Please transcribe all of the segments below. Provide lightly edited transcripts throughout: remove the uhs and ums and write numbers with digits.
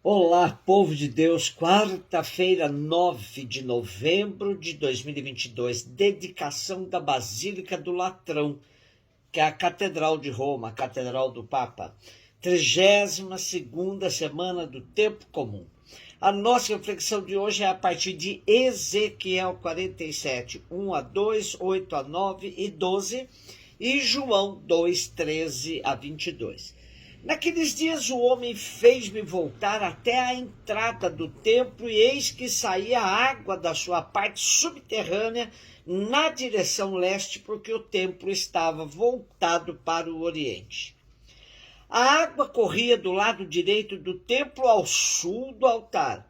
Olá, povo de Deus, quarta-feira, 9 de novembro de 2022, dedicação da Basílica do Latrão, que é a Catedral de Roma, a Catedral do Papa, 32ª semana do Tempo Comum. A nossa reflexão de hoje é a partir de Ezequiel 47, 1 a 2, 8 a 9 e 12, e João 2, 13 a 22. Naqueles dias o homem fez-me voltar até a entrada do templo, e eis que saía água da sua parte subterrânea na direção leste, porque o templo estava voltado para o oriente. A água corria do lado direito do templo ao sul do altar.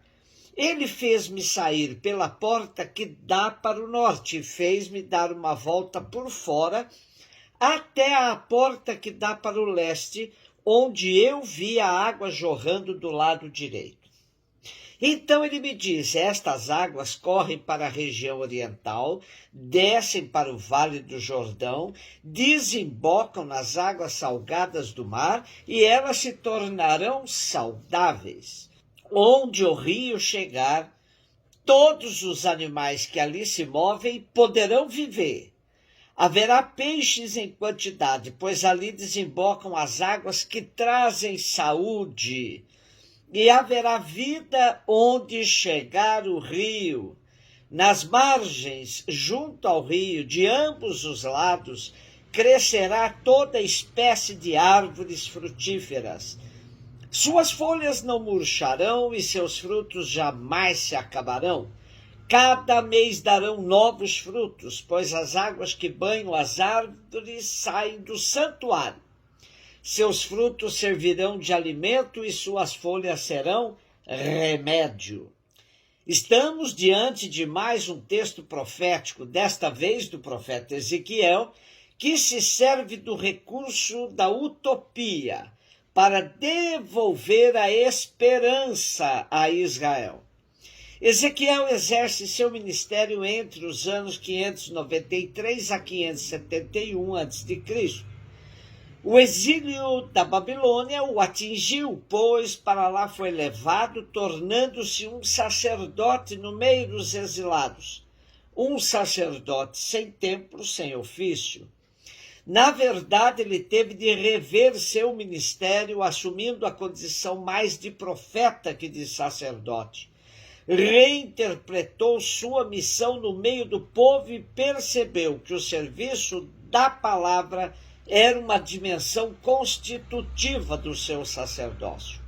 Ele fez-me sair pela porta que dá para o norte e fez-me dar uma volta por fora até a porta que dá para o leste, onde eu vi a água jorrando do lado direito. Então ele me disse: estas águas correm para a região oriental, descem para o Vale do Jordão, desembocam nas águas salgadas do mar, e elas se tornarão saudáveis. Onde o rio chegar, todos os animais que ali se movem poderão viver. Haverá peixes em quantidade, pois ali desembocam as águas que trazem saúde. E haverá vida onde chegar o rio. Nas margens, junto ao rio, de ambos os lados, crescerá toda espécie de árvores frutíferas. Suas folhas não murcharão e seus frutos jamais se acabarão. Cada mês darão novos frutos, pois as águas que banham as árvores saem do santuário. Seus frutos servirão de alimento e suas folhas serão remédio. Estamos diante de mais um texto profético, desta vez do profeta Ezequiel, que se serve do recurso da utopia para devolver a esperança a Israel. Ezequiel exerce seu ministério entre os anos 593 a 571 a.C. O exílio da Babilônia o atingiu, pois para lá foi levado, tornando-se um sacerdote no meio dos exilados. Um sacerdote sem templo, sem ofício. Na verdade, ele teve de rever seu ministério, assumindo a condição mais de profeta que de sacerdote. Reinterpretou sua missão no meio do povo e percebeu que o serviço da palavra era uma dimensão constitutiva do seu sacerdócio.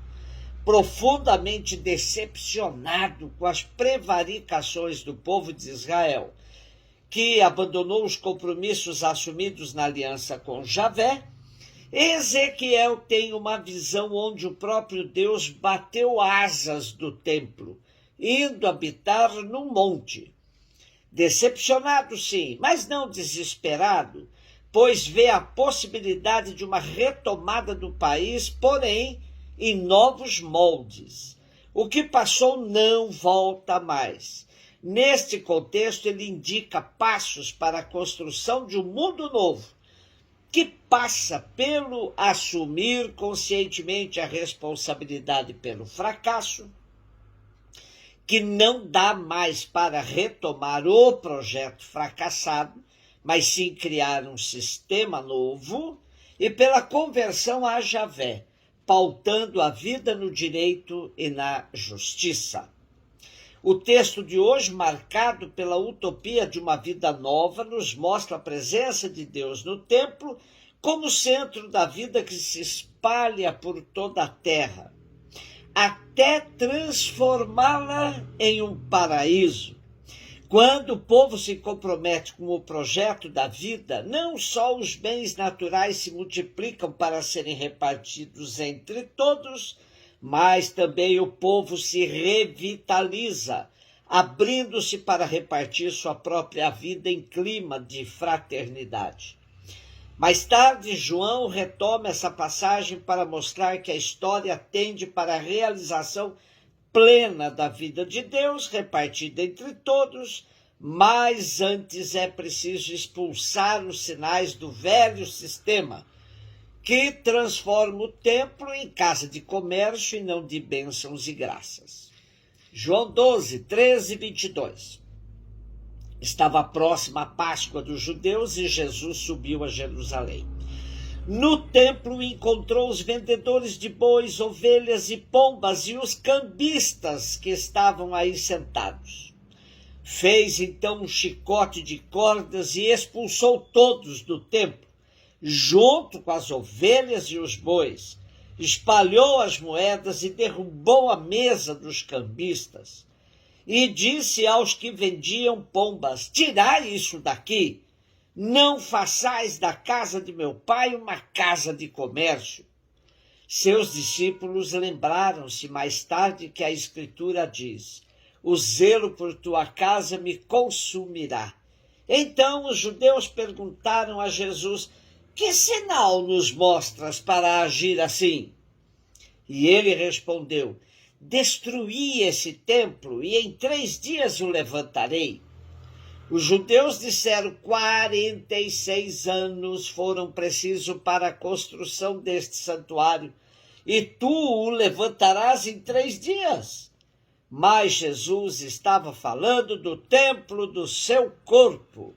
Profundamente decepcionado com as prevaricações do povo de Israel, que abandonou os compromissos assumidos na aliança com Javé, Ezequiel tem uma visão onde o próprio Deus bateu asas do templo, indo habitar num monte. Decepcionado, sim, mas não desesperado, pois vê a possibilidade de uma retomada do país, porém em novos moldes. O que passou não volta mais. Neste contexto, ele indica passos para a construção de um mundo novo, que passa pelo assumir conscientemente a responsabilidade pelo fracasso, que não dá mais para retomar o projeto fracassado, mas sim criar um sistema novo, e pela conversão a Javé, pautando a vida no direito e na justiça. O texto de hoje, marcado pela utopia de uma vida nova, nos mostra a presença de Deus no templo como centro da vida que se espalha por toda a terra, até transformá-la em um paraíso. Quando o povo se compromete com o projeto da vida, não só os bens naturais se multiplicam para serem repartidos entre todos, mas também o povo se revitaliza, abrindo-se para repartir sua própria vida em clima de fraternidade. Mais tarde, João retoma essa passagem para mostrar que a história tende para a realização plena da vida de Deus, repartida entre todos, mas antes é preciso expulsar os sinais do velho sistema, que transforma o templo em casa de comércio e não de bênçãos e graças. João 12, 13 e 22. Estava próxima a Páscoa dos judeus e Jesus subiu a Jerusalém. No templo encontrou os vendedores de bois, ovelhas e pombas e os cambistas que estavam aí sentados. Fez então um chicote de cordas e expulsou todos do templo, junto com as ovelhas e os bois. Espalhou as moedas e derrubou a mesa dos cambistas. E disse aos que vendiam pombas: tirai isso daqui, não façais da casa de meu pai uma casa de comércio. Seus discípulos lembraram-se mais tarde que a Escritura diz: o zelo por tua casa me consumirá. Então os judeus perguntaram a Jesus: que sinal nos mostras para agir assim? E ele respondeu: destruí esse templo e em 3 dias o levantarei. Os judeus disseram: 46 anos foram precisos para a construção deste santuário, e tu o levantarás em 3 dias. Mas Jesus estava falando do templo do seu corpo.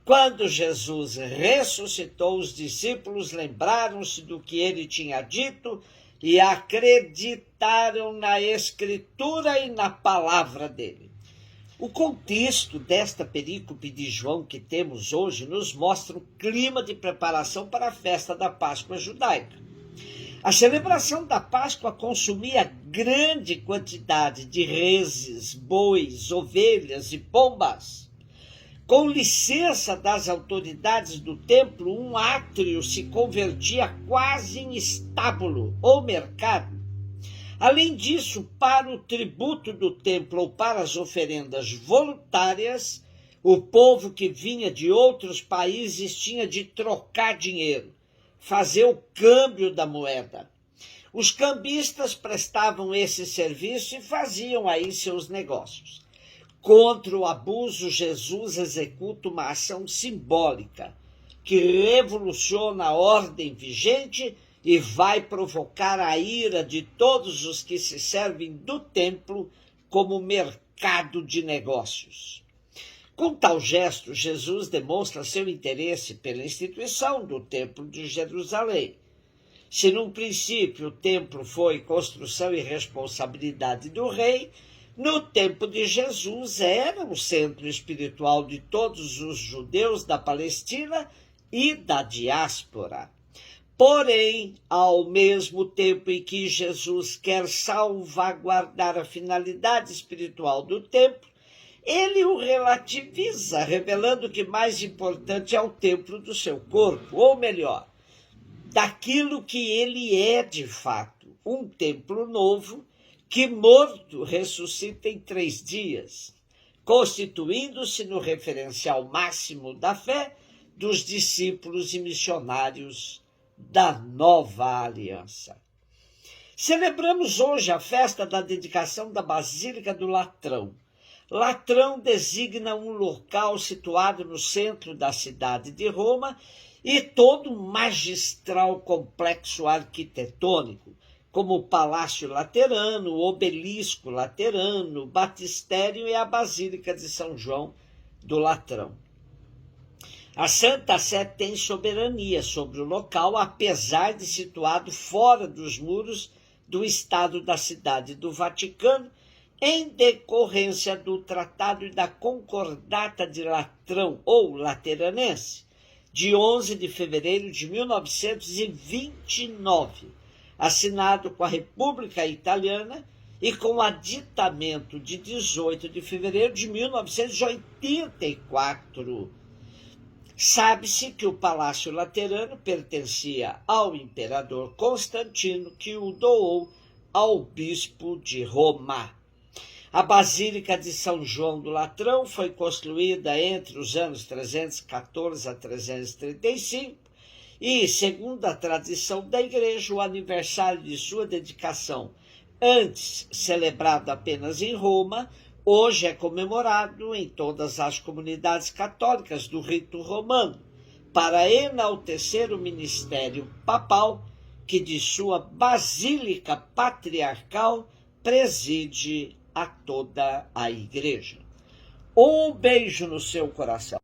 Quando Jesus ressuscitou, os discípulos lembraram-se do que ele tinha dito e acreditaram na Escritura e na palavra dele. O contexto desta perícope de João que temos hoje nos mostra o clima de preparação para a festa da Páscoa judaica. A celebração da Páscoa consumia grande quantidade de reses, bois, ovelhas e pombas. Com licença das autoridades do templo, um átrio se convertia quase em estábulo ou mercado. Além disso, para o tributo do templo ou para as oferendas voluntárias, o povo que vinha de outros países tinha de trocar dinheiro, fazer o câmbio da moeda. Os cambistas prestavam esse serviço e faziam aí seus negócios. Contra o abuso, Jesus executa uma ação simbólica que revoluciona a ordem vigente e vai provocar a ira de todos os que se servem do templo como mercado de negócios. Com tal gesto, Jesus demonstra seu interesse pela instituição do Templo de Jerusalém. Se num princípio o templo foi construção e responsabilidade do rei, no tempo de Jesus era o centro espiritual de todos os judeus da Palestina e da diáspora. Porém, ao mesmo tempo em que Jesus quer salvaguardar a finalidade espiritual do templo, ele o relativiza, revelando que mais importante é o templo do seu corpo, ou melhor, daquilo que ele é de fato, um templo novo que, morto, ressuscita em 3 dias, constituindo-se no referencial máximo da fé dos discípulos e missionários da nova aliança. Celebramos hoje a festa da dedicação da Basílica do Latrão. Latrão designa um local situado no centro da cidade de Roma e todo um magistral complexo arquitetônico, como o Palácio Laterano, o Obelisco Laterano, o Batistério e a Basílica de São João do Latrão. A Santa Sé tem soberania sobre o local, apesar de situado fora dos muros do Estado da Cidade do Vaticano, em decorrência do Tratado e da Concordata de Latrão, ou Lateranense, de 11 de fevereiro de 1929, assinado com a República Italiana e com o aditamento de 18 de fevereiro de 1984. Sabe-se que o Palácio Laterano pertencia ao imperador Constantino, que o doou ao bispo de Roma. A Basílica de São João do Latrão foi construída entre os anos 314 a 335 e, segundo a tradição da Igreja, o aniversário de sua dedicação, antes celebrado apenas em Roma, hoje é comemorado em todas as comunidades católicas do rito romano, para enaltecer o ministério papal, que de sua basílica patriarcal preside a toda a igreja. Um beijo no seu coração.